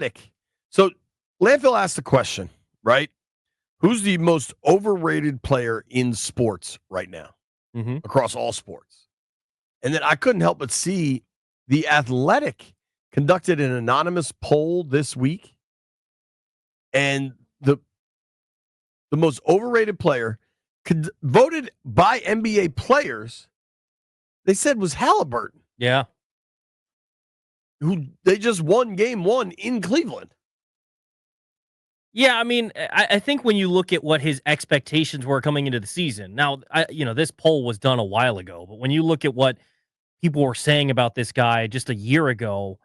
Nick, so Landfill asked the question, right? Who's the most overrated player in sports right now, across all sports? And then I couldn't help but see The Athletic conducted an anonymous poll this week, and the most overrated player voted by NBA players, they said was Halliburton. Yeah. Who they just won game one in Cleveland. Yeah, I mean, I think when you look at what his expectations were coming into the season, now, this poll was done a while ago, but when you look at what people were saying about this guy just a year ago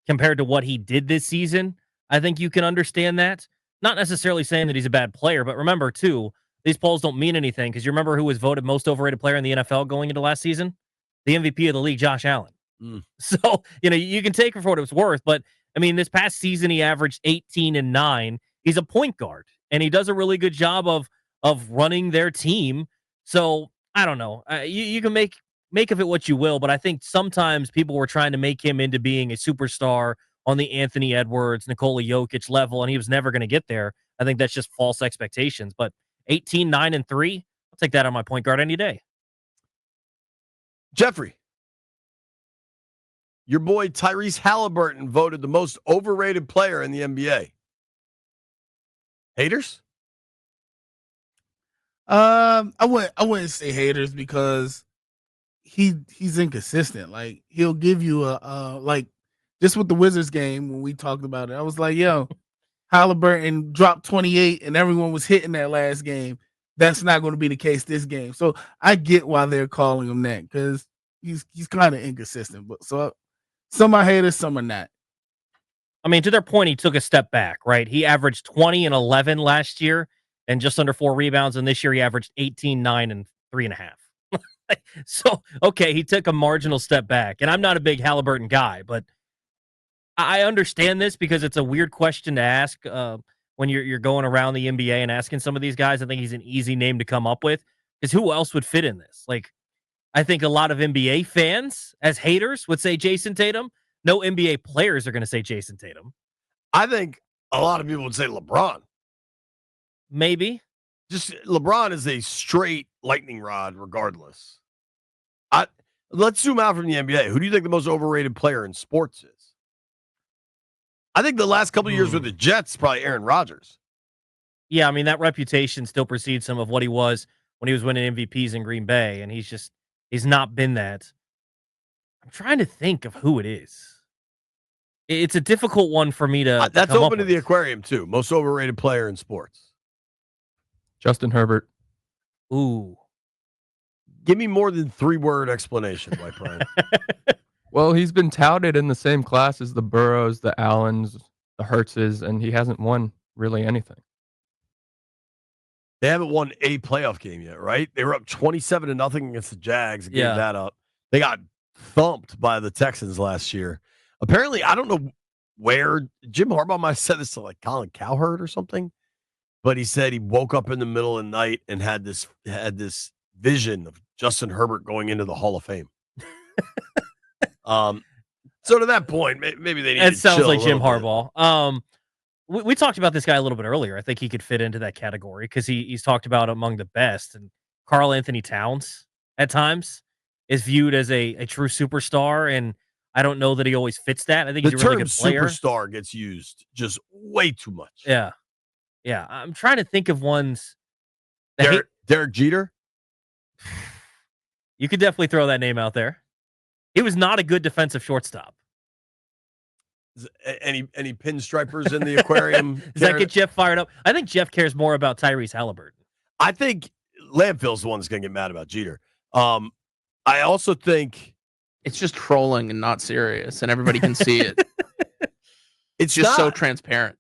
compared to what he did this season, I think you can understand that. Not necessarily saying that he's a bad player, but remember, too, these polls don't mean anything because you remember who was voted most overrated player in the NFL going into last season? The MVP of the league, Josh Allen. So, you can take it for what it's worth, but, I mean, this past season he averaged 18-9. He's a point guard, and he does a really good job of running their team. So, I don't know. You can make of it what you will, but I think sometimes people were trying to make him into being a superstar on the Anthony Edwards, Nikola Jokic level, and he was never going to get there. I think that's just false expectations. But 18-9-3, I'll take that on my point guard any day. Jeffrey, your boy Tyrese Halliburton voted the most overrated player in the NBA. Haters? I wouldn't say haters because he's inconsistent. Like he'll give you like just with the Wizards game when we talked about it. I was like, yo, Halliburton dropped 28 and everyone was hitting that last game. That's not going to be the case this game. So I get why they're calling him that because he's kind of inconsistent. But so some are haters, some are not. I mean, to their point, he took a step back, right? He averaged 20 and 11 last year and just under 4 rebounds. And this year he averaged 18, 9, and 3.5. So, okay, he took a marginal step back. And I'm not a big Halliburton guy, but I understand this because it's a weird question to ask when you're going around the NBA and asking some of these guys. I think he's an easy name to come up with because who else would fit in this? Like, I think a lot of NBA fans as haters would say Jason Tatum. No NBA players are going to say Jason Tatum. I think a lot of people would say LeBron. Maybe. Just LeBron is a straight lightning rod regardless. Let's zoom out from the NBA. Who do you think the most overrated player in sports is? I think the last couple of years with the Jets, probably Aaron Rodgers. Yeah, I mean, that reputation still precedes some of what he was when he was winning MVPs in Green Bay, and he's not been that. I'm trying to think of who it is. It's a difficult one for me to That's come open up to the with. aquarium, too. Most overrated player in sports. Justin Herbert. Ooh. Give me more than 3-word explanation, White Brian. Well, he's been touted in the same class as the Burrows, the Allens, the Hurtses, and he hasn't won really anything. They haven't won a playoff game yet, right? They were up 27-0 against the Jags and gave that up. They got thumped by the Texans last year. Apparently, I don't know where Jim Harbaugh might have said this to like Colin Cowherd or something, but he said he woke up in the middle of the night and had this vision of Justin Herbert going into the Hall of Fame. So to that point, maybe they need to sounds chill like a Jim little Harbaugh. We talked about this guy a little bit earlier. I think he could fit into that category because he's talked about among the best. And Karl Anthony Towns at times is viewed as a true superstar, and I don't know that he always fits that. I think The he's a really term good player. superstar gets used just way too much. Yeah. I'm trying to think of ones. Derek Jeter? You could definitely throw that name out there. He was not a good defensive shortstop. Any pinstripers in the aquarium? Does that get Jeff fired up? I think Jeff cares more about Tyrese Halliburton. I think Landfill's the one that's going to get mad about Jeter. I also think it's just trolling and not serious, and everybody can see it. It's just not so transparent.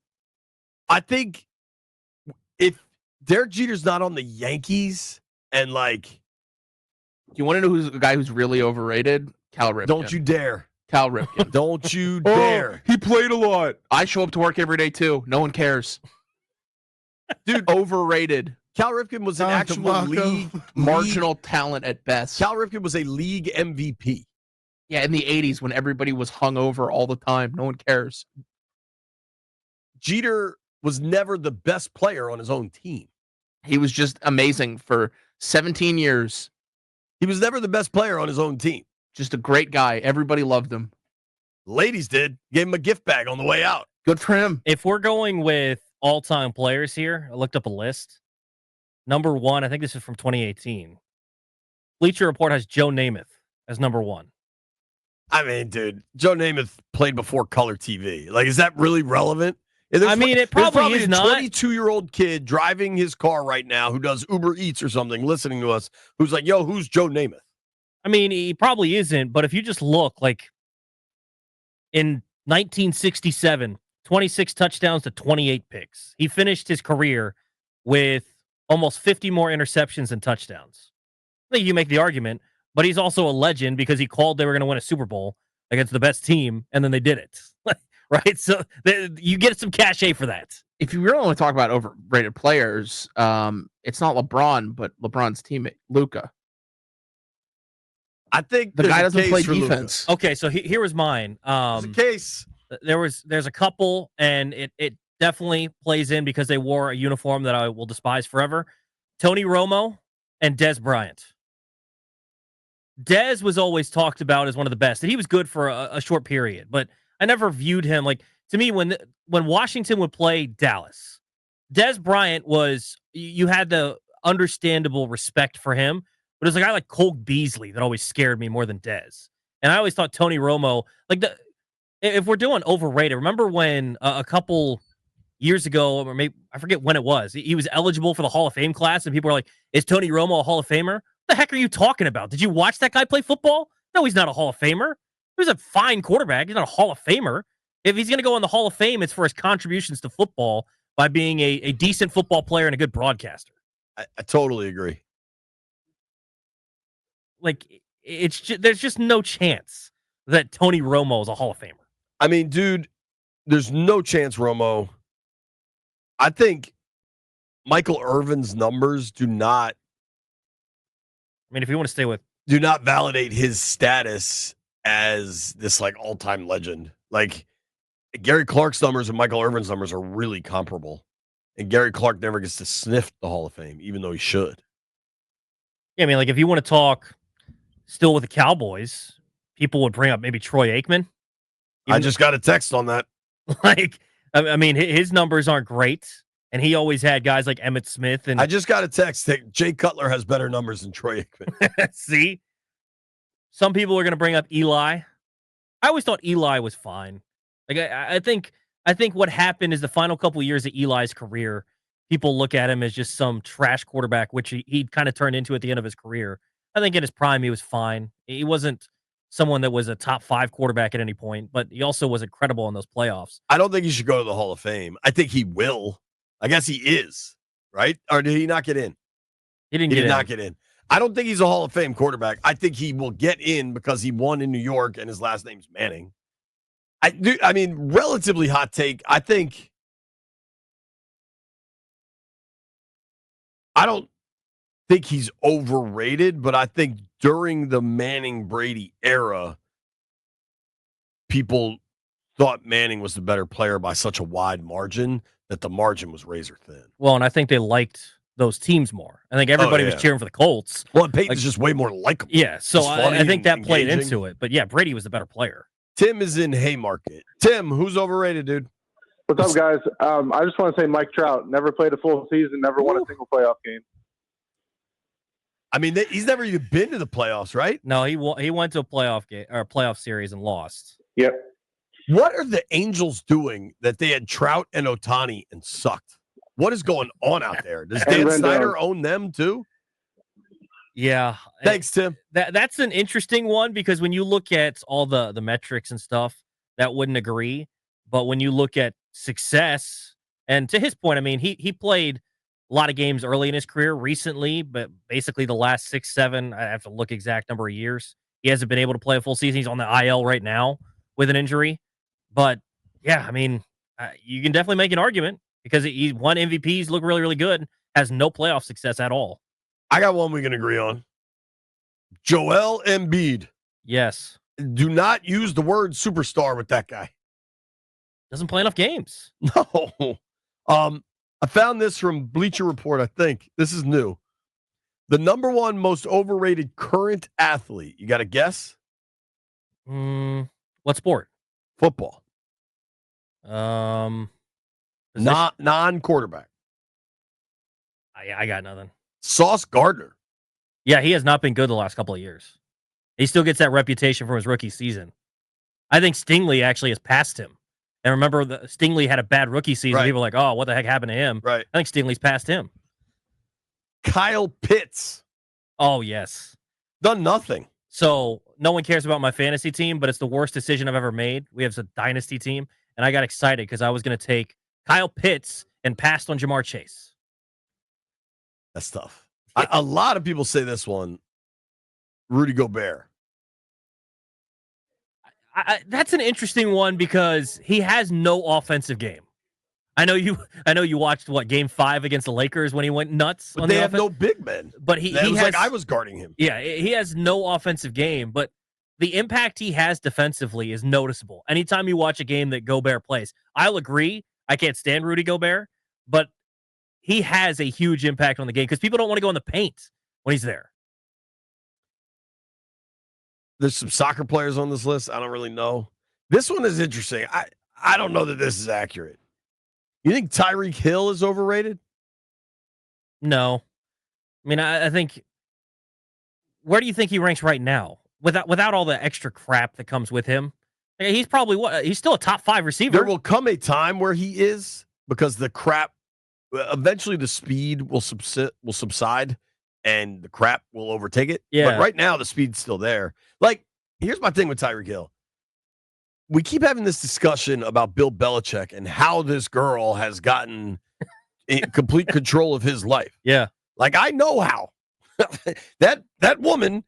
I think if Derek Jeter's not on the Yankees and like, you want to know who's a guy who's really overrated? Cal Ripken. Don't you dare. Cal Ripken. Don't you dare. He played a lot. I show up to work every day too. No one cares. Dude, overrated. Cal Ripken was an actual league marginal talent at best. Cal Ripken was a league MVP. Yeah, in the 80s when everybody was hungover all the time. No one cares. Jeter was never the best player on his own team. He was just amazing for 17 years. He was never the best player on his own team. Just a great guy. Everybody loved him. Ladies did. Gave him a gift bag on the way out. Good for him. If we're going with all-time players here, I looked up a list. Number 1, I think this is from 2018. Bleacher Report has Joe Namath as number 1. I mean, dude, Joe Namath played before color TV. Like, is that really relevant? I mean, it probably is a not. 22-year-old kid driving his car right now who does Uber Eats or something, listening to us, who's like, yo, who's Joe Namath? I mean, he probably isn't, but if you just look, like, in 1967, 26 touchdowns to 28 picks. He finished his career with almost 50 more interceptions than touchdowns. I think you make the argument, but he's also a legend because he called they were going to win a Super Bowl against the best team, and then they did it. Right? So you get some cachet for that. If you really want to talk about overrated players, it's not LeBron, but LeBron's teammate, Luka. I think the guy doesn't play Luka. defense. Okay, so here was mine. There's a case. There's a couple, and it definitely plays in because they wore a uniform that I will despise forever. Tony Romo and Dez Bryant. Dez was always talked about as one of the best, and he was good for a short period, but I never viewed him like, to me, when Washington would play Dallas, Dez Bryant was, you had the understandable respect for him, but it was a guy like Cole Beasley that always scared me more than Dez. And I always thought Tony Romo, like, if we're doing overrated, remember when a couple years ago, or maybe I forget when it was, he was eligible for the Hall of Fame class, and people were like, is Tony Romo a Hall of Famer? What the heck are you talking about? Did you watch that guy play football? No, he's not a Hall of Famer. He was a fine quarterback. He's not a Hall of Famer. If he's going to go in the Hall of Fame, it's for his contributions to football by being a decent football player and a good broadcaster. I totally agree. Like, there's just no chance that Tony Romo is a Hall of Famer. I mean, dude, there's no chance Romo. I think Michael Irvin's numbers do not. I mean, if you want to stay with. Do not validate his status as this, like, all-time legend. Like, Gary Clark's numbers and Michael Irvin's numbers are really comparable. And Gary Clark never gets to sniff the Hall of Fame, even though he should. Yeah, I mean, like, if you want to talk still with the Cowboys, people would bring up maybe Troy Aikman. I just got a text on that. Like, I mean, his numbers aren't great, and he always had guys like Emmitt Smith. And I just got a text that Jay Cutler has better numbers than Troy Aikman. See? Some people are going to bring up Eli. I always thought Eli was fine. Like, I think what happened is the final couple of years of Eli's career, people look at him as just some trash quarterback, which he kind of turned into at the end of his career. I think in his prime, he was fine. He wasn't someone that was a top 5 quarterback at any point, but he also was incredible in those playoffs. I don't think he should go to the Hall of Fame. I think he will. I guess he is, right? Or did he not get in? He did not get in. I don't think he's a Hall of Fame quarterback. I think he will get in because he won in New York and his last name's Manning. I mean, relatively hot take. I don't think he's overrated, but I think during the Manning-Brady era, people thought Manning was the better player by such a wide margin that the margin was razor thin. Well, and I think they liked those teams more. I think everybody was cheering for the Colts. Well, and Peyton's just way more likable. Yeah, so I think that played into it. But yeah, Brady was the better player. Tim is in Haymarket. Tim, who's overrated, dude? What's up, guys? I just want to say Mike Trout never played a full season, never won a single playoff game. I mean, he's never even been to the playoffs, right? No, he went to a playoff game or a playoff series and lost. Yep. What are the Angels doing that they had Trout and Ohtani and sucked? What is going on out there? Does Dan Snyder own them too? Yeah. Thanks, Tim. That's an interesting one because when you look at all the metrics and stuff, that wouldn't agree. But when you look at success, and to his point, I mean, he played a lot of games early in his career recently, but basically the last 6, 7, I have to look exact number of years. He hasn't been able to play a full season. He's on the IL right now with an injury. But yeah, I mean, you can definitely make an argument because he won MVPs, look really, really good, has no playoff success at all. I got one we can agree on. Joel Embiid. Yes. Do not use the word superstar with that guy. Doesn't play enough games. No. I found this from Bleacher Report, I think. This is new. The number one most overrated current athlete. You got a guess? What sport? Football. Position? Non-quarterback. I got nothing. Sauce Gardner. Yeah, he has not been good the last couple of years. He still gets that reputation from his rookie season. I think Stingley actually has passed him. And remember, Stingley had a bad rookie season. Right. People were like, oh, what the heck happened to him? Right. I think Stingley's passed him. Kyle Pitts. Oh, yes. Done nothing. So no one cares about my fantasy team, but it's the worst decision I've ever made. We have a dynasty team, and I got excited because I was going to take Kyle Pitts and passed on Jamar Chase. That's tough. A lot of people say this one, Rudy Gobert. That's an interesting one because he has no offensive game. I know you watched Game 5 against the Lakers when he went nuts. But they have no big men. But he has, like I was guarding him. Yeah, he has no offensive game, but the impact he has defensively is noticeable. Anytime you watch a game that Gobert plays, I'll agree. I can't stand Rudy Gobert, but he has a huge impact on the game because people don't want to go in the paint when he's there. There's some soccer players on this list. I don't really know. This one is interesting. I don't know that this is accurate. You think Tyreek Hill is overrated? No. I mean, I think, where do you think he ranks right now? Without all the extra crap that comes with him, he's probably he's still a top 5 receiver. There will come a time where he is, because the crap, eventually the speed will subside and the crap will overtake it. Yeah. But right now the speed's still there. Like, here's my thing with Tyreek Hill. We keep having this discussion about Bill Belichick and how this girl has gotten in complete control of his life. Yeah. Like, I know how. that woman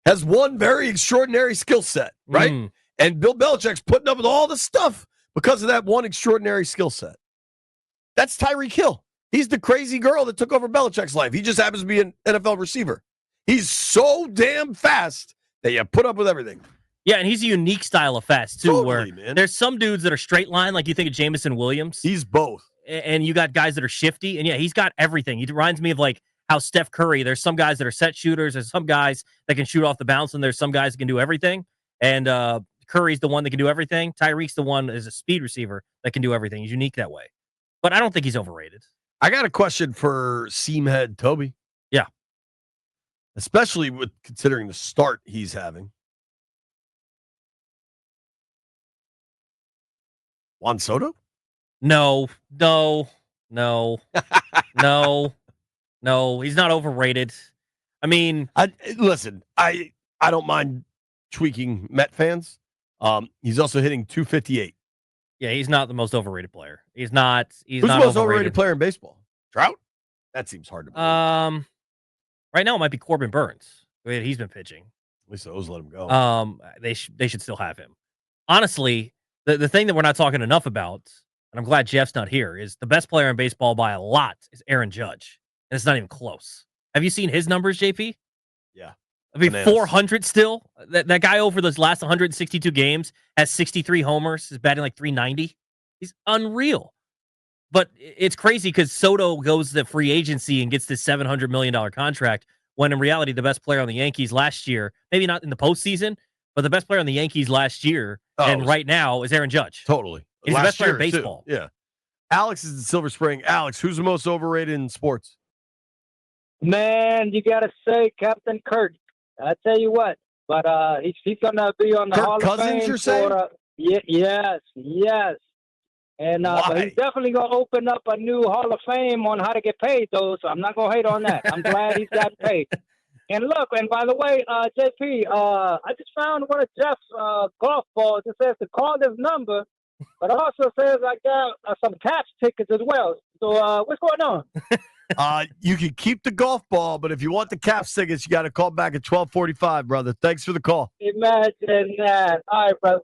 has one very extraordinary skill set, right? And Bill Belichick's putting up with all the stuff because of that one extraordinary skill set. That's Tyreek Hill. He's the crazy girl that took over Belichick's life. He just happens to be an NFL receiver. He's so damn fast that you put up with everything. Yeah, and he's a unique style of fast, too, Totally, where man. there's some dudes that are straight line, like you think of Jamison Williams. He's both. And you got guys that are shifty, and yeah, he's got everything. He reminds me of like how Steph Curry, there's some guys that are set shooters, there's some guys that can shoot off the bounce, and there's some guys that can do everything. And Curry's the one that can do everything. Tyreek's the one as a speed receiver that can do everything. He's unique that way. But I don't think he's overrated. I got a question for Seamhead Tobi. Yeah. Especially with considering the start he's having. Juan Soto? No. He's not overrated. I mean, listen, I don't mind tweaking Met fans. He's also hitting 258. Yeah, he's not the most overrated player. He's not. Who's the not most overrated player in baseball? Trout? That seems hard to believe. Right now it might be Corbin Burns. He's been pitching. At least those let him go. They should still have him. Honestly, the thing that we're not talking enough about, and I'm glad Jeff's not here, is the best player in baseball by a lot is Aaron Judge, and it's not even close. Have you seen his numbers, JP? Yeah. I mean, Bananas. 400 still. That guy over those last 162 games has 63 homers. Is batting like 390. He's unreal. But it's crazy because Soto goes to free agency and gets this $700 million contract, when in reality, the best player on the Yankees last year, maybe not in the postseason, but the best player on the Yankees last year and right now is Aaron Judge. Totally. He's the best player in baseball. Too. Yeah. Alex is in Silver Spring. Alex, who's the most overrated in sports? Man, you got to say Captain Kirk. I tell you what, but he's going to be on the Kirk Hall Cousins, of Fame. You're saying? Yes. And but he's definitely going to open up a new Hall of Fame on how to get paid, though, so I'm not going to hate on that. I'm glad he's gotten paid. And look, and by the way, JP, I just found one of Jeff's golf balls. It says to call this number, but it also says I got some Caps tickets as well. So what's going on? You can keep the golf ball, but if you want the Caps tickets, you got to call back at 12:45, brother. Thanks for the call. Imagine that. All right, brother.